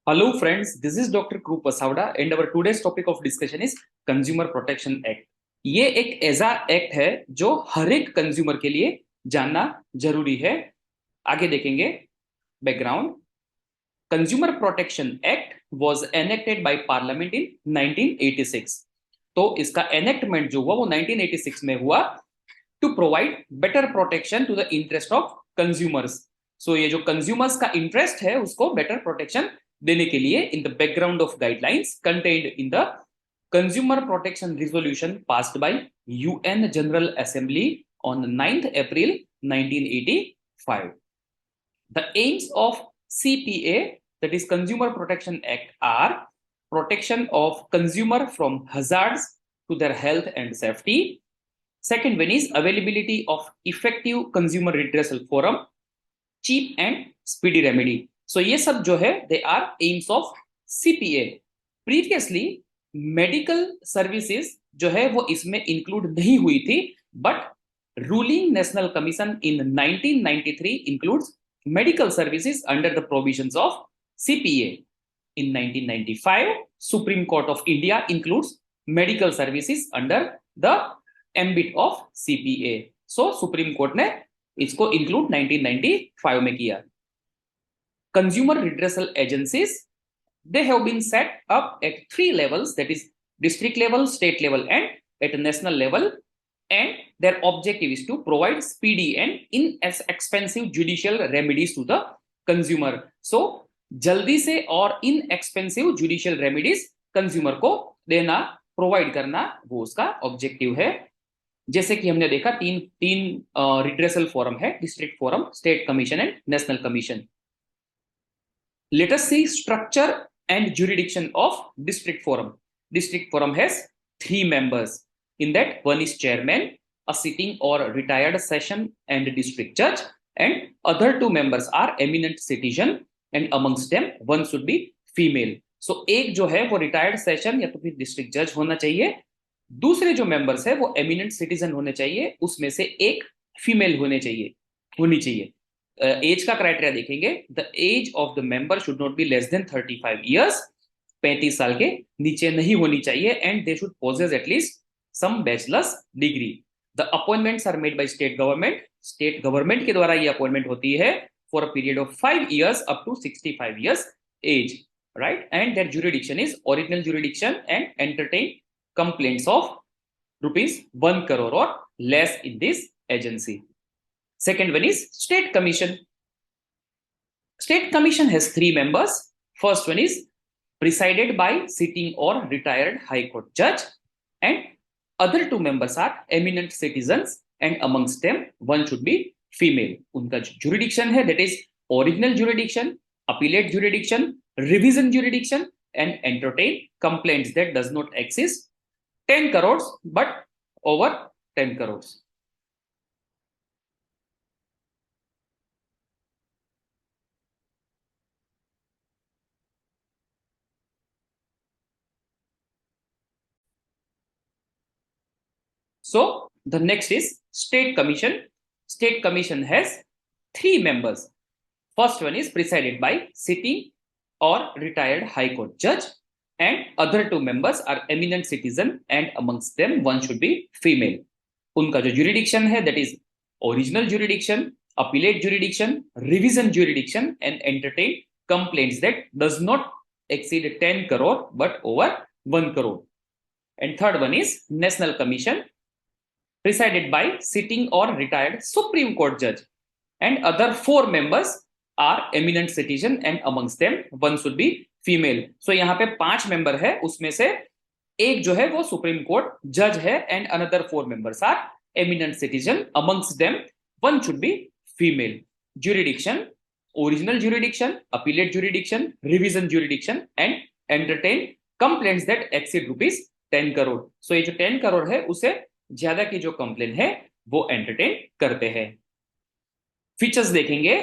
Hello friends, this is Dr. Krup Pasawda and our today's topic of discussion is Consumer Protection Act. ये एक ऐसा act है जो हर एक कंज्यूमर के लिए जानना जरूरी है। आगे देखेंगे background. Consumer protection act was enacted by parliament in 1986। तो इसका एनेक्टमेंट जो हुआ वो 1986 में हुआ to provide better protection to the interest of consumers. So ये जो कंज्यूमर्स का इंटरेस्ट है उसको बेटर प्रोटेक्शन देने के लिए in the background of guidelines contained in the consumer protection resolution passed by UN general assembly on 9th April 1985. The aims of CPA, that is Consumer Protection Act, are protection of consumer from hazards to their health and safety. Second one is availability of effective consumer redressal forum, cheap and speedy remedy. So ये सब जो है they are aims of CPA. Previously medical services जो है वो इसमें include नहीं हुई थी, but ruling national commission in 1993 includes medical services under the provisions of CPA. In 1995 Supreme Court of India includes medical services under the ambit of CPA. So Supreme Court ने इसको include 1995 में किया. Consumer redressal agencies, they have been set up at 3 levels, that is district level, state level and at national level, and their objective is to provide speedy and inexpensive judicial remedies to the consumer. So जल्दी से और inexpensive judicial remedies consumer को देना, provide करना, वो उसका objective है। जैसे कि हमने देखा तीन रिड्रेसल फोरम है, district forum, state commission and national commission. Let us see structure and jurisdiction of district forum. District forum has 3 members. In that, one is chairman, a sitting or retired session and district judge, and other 2 members are eminent citizen, and amongst them one should be female. So एक जो है वो retired session या तो फिर district जज होना चाहिए, दूसरे जो मेंबर्स है वो एमिनेंट सिटीजन होने चाहिए, उसमें से एक फीमेल होनी चाहिए। एज का क्राइटेरिया देखेंगे, the age of the member should not be less than 35 years, 35 साल के नीचे नहीं होनी चाहिए, and they should possess at least some bachelor's degree. The appointments are made by state government, state government के द्वारा ये अपॉइंटमेंट होती है for a period of 5 years up to 65 years age, right, and their jurisdiction is original jurisdiction and entertain complaints of ₹1 crore or less in this agency. Second one is state commission. State commission has 3 members. First one is presided by sitting or retired high court judge, and other 2 members are eminent citizens, and amongst them one should be female. उनका jurisdiction है that is original jurisdiction, appellate jurisdiction, revision jurisdiction, and entertain complaints that does not exist 10 crores but over 10 crores. So the next is state commission. State commission has 3 members. First one is presided by sitting or retired high court judge, and other 2 members are eminent citizen, and amongst them one should be female. उनका जो jurisdiction है that is original jurisdiction, appellate jurisdiction, revision jurisdiction, and entertain complaints that does not exceed 10 crore but over 1 crore. And third one is national commission, presided by sitting or retired Supreme Court judge, and other 4 members are eminent citizen, and amongst them one should be female. So यहाँ पे 5 member है, उसमें से एक जो है वो supreme Court जज है, and another 4 members are eminent citizen, amongst them one should be female. Jurisdiction original jurisdiction, appellate jurisdiction, revision jurisdiction, and entertain complaints that exceed ₹10 crore। So ये जो 10 crore है उसे ज्यादा की जो कंप्लेन है वो एंटरटेन करते हैं। फीचर्स देखेंगे,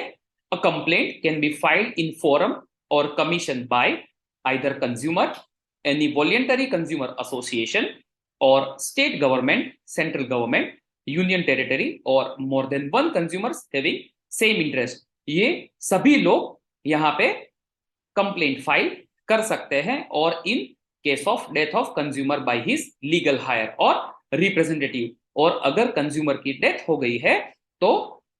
a complaint can be filed in forum or commissioned by either consumer, any voluntary consumer association, or state government, central government, union territory, or more than one consumers having same interest. ये सभी लोग यहाँ पे complaint file कर सकते हैं, और इन case of death of consumer by his legal higher और रिप्रेजेंटेटिव, और अगर कंज्यूमर की डेथ हो गई है तो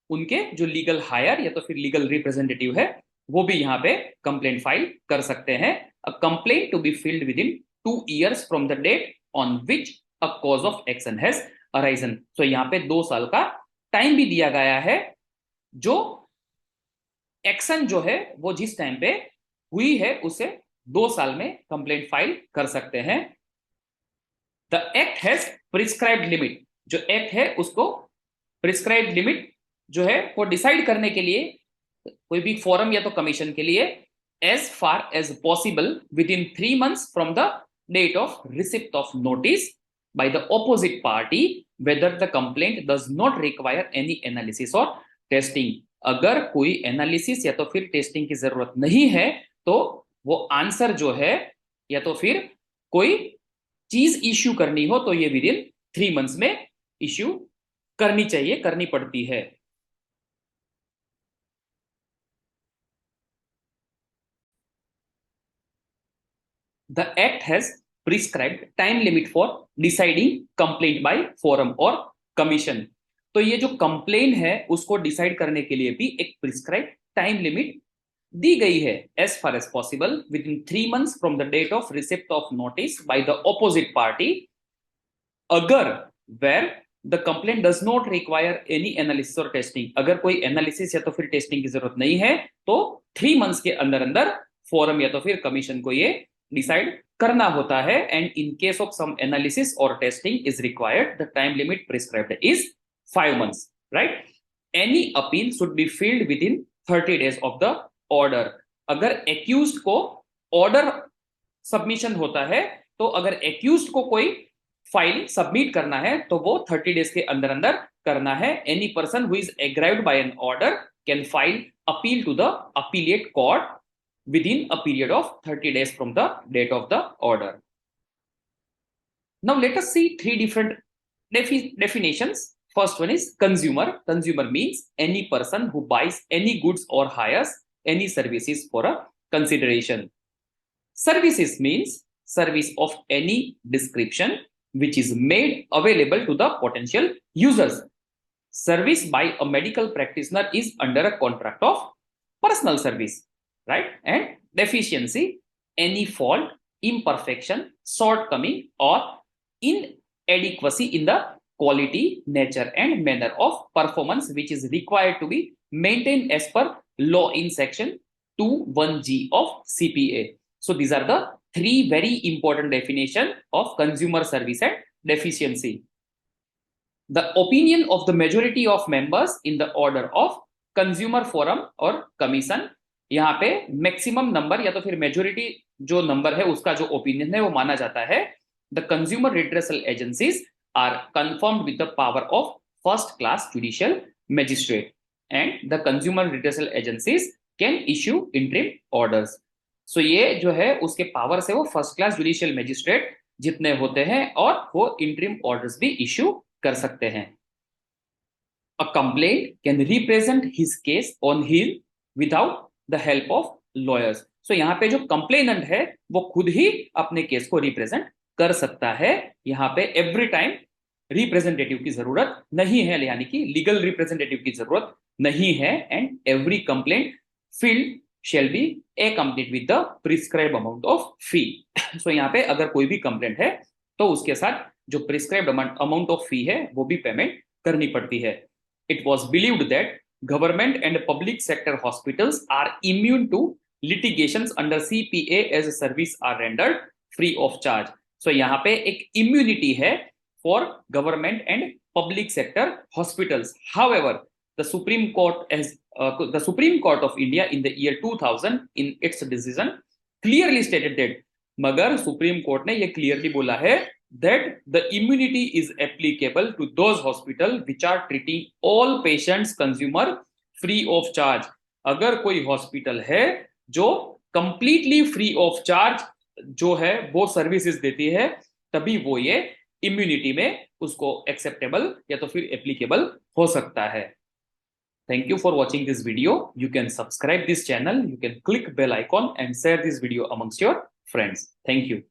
उनके जो लीगल हायर या तो फिर लीगल रिप्रेजेंटेटिव है वो भी यहाँ पे कंप्लेंट फाइल कर सकते हैं। A complaint to be filed within 2 years from the date on which a cause of action has arisen. तो यहाँ पे 2 साल का टाइम भी दिया गया है, जो एक्शन जो है वो जिस टाइम पे हुई है उसे 2 साल में कंप्लेंट फाइल कर सकते हैं। The act has prescribed limit, जो एक्ट है उसको प्रिस्क्राइब्ड लिमिट जो है वो डिसाइड करने के लिए कोई भी फोरम या तो कमीशन के लिए as far as possible within 3 months from the date of receipt of notice by the opposite party whether the complaint does not require any analysis और टेस्टिंग। अगर कोई एनालिसिस या तो फिर टेस्टिंग की जरूरत नहीं है तो वो आंसर जो है या तो फिर कोई चीज इश्यू करनी हो तो ये विद इन 3 months में इश्यू करनी चाहिए, करनी पड़ती है। The act has prescribed time limit for deciding complaint by forum or commission। तो ये जो कंप्लेन है उसको डिसाइड करने के लिए भी एक प्रिस्क्राइब टाइम लिमिट दी गई है, as far as possible within 3 months from the date of receipt of notice by the opposite party, अगर where the complaint does not require any analysis और टेस्टिंग, अगर कोई एनालिसिस या तो फिर टेस्टिंग की जरूरत नहीं है तो 3 months के अंदर अंदर फोरम या तो फिर कमीशन को ये डिसाइड करना होता है। And in case of some analysis और testing is required the time limit prescribed is 5 months, right. Any appeal should be filed within 30 days of the order. अगर एक्यूज्ड को ऑर्डर सबमिशन होता है तो अगर एक्यूज्ड को कोई file submit करना है तो वो 30 days के अंदर अंदर करना है। Any person who is aggrieved by an order can file appeal to the appellate court within a period of 30 days from the date of the order. Now let us see 3 different definitions. First one is consumer. Consumer means any person who buys any goods or hires any services for a consideration. Services means service of any description which is made available to the potential users. Service by a medical practitioner is under a contract of personal service, right? And deficiency, any fault, imperfection, shortcoming or inadequacy in the quality, nature and manner of performance which is required to be maintained as per law in section 21G of CPA. So these are the 3 very important definition of consumer service and deficiency. The opinion of the majority of members in the order of consumer forum or commission, यहाँ पे maximum number या तो फिर majority जो number है उसका जो opinion है वो माना जाता है। The consumer redressal agencies are confirmed with the power of first class judicial magistrate and the consumer redressal agencies can issue interim orders. So ये जो है उसके पावर से वो फर्स्ट क्लास जुडिशियल मैजिस्ट्रेट जितने होते हैं और वो इंटरिम ऑर्डर्स भी इश्यू कर सकते हैं। A complaint can represent his case on his without the help of lawyers. So यहाँ पे जो कंप्लेनेंट है वो खुद ही अपने केस को रिप्रेजेंट कर सकता है। यहाँ पे एवरी टाइम रिप्रेजेंटेटिव की जरूरत नहीं है, यानी कि लीगल रिप्रेजेंटेटिव की जरूरत नहीं है। And every complaint field shall be accompanied with the prescribed amount of fee. So यहाँ पे अगर कोई भी कंप्लेंट है तो उसके साथ जो प्रिस्क्राइब्ड अमाउंट ऑफ फी है वो भी पेमेंट करनी पड़ती है। It was believed that government and public sector hospitals are immune to litigations under CPA as a service are rendered free of charge. So यहाँ पे एक immunity है for government and public sector hospitals. However, the Supreme Court of India in the year 2000 in its decision clearly stated that, मगर supreme court ने ये clearly बोला है that the immunity is applicable to those hospitals which are treating all patients consumer free of charge. अगर कोई hospital है जो completely free of charge जो है वो सर्विसेज देती है तभी वो ये इम्यूनिटी में उसको एक्सेप्टेबल या तो फिर एप्लीकेबल हो सकता है। Thank you for watching this video. You can subscribe this channel, you can click bell icon and share this video amongst your friends. Thank you.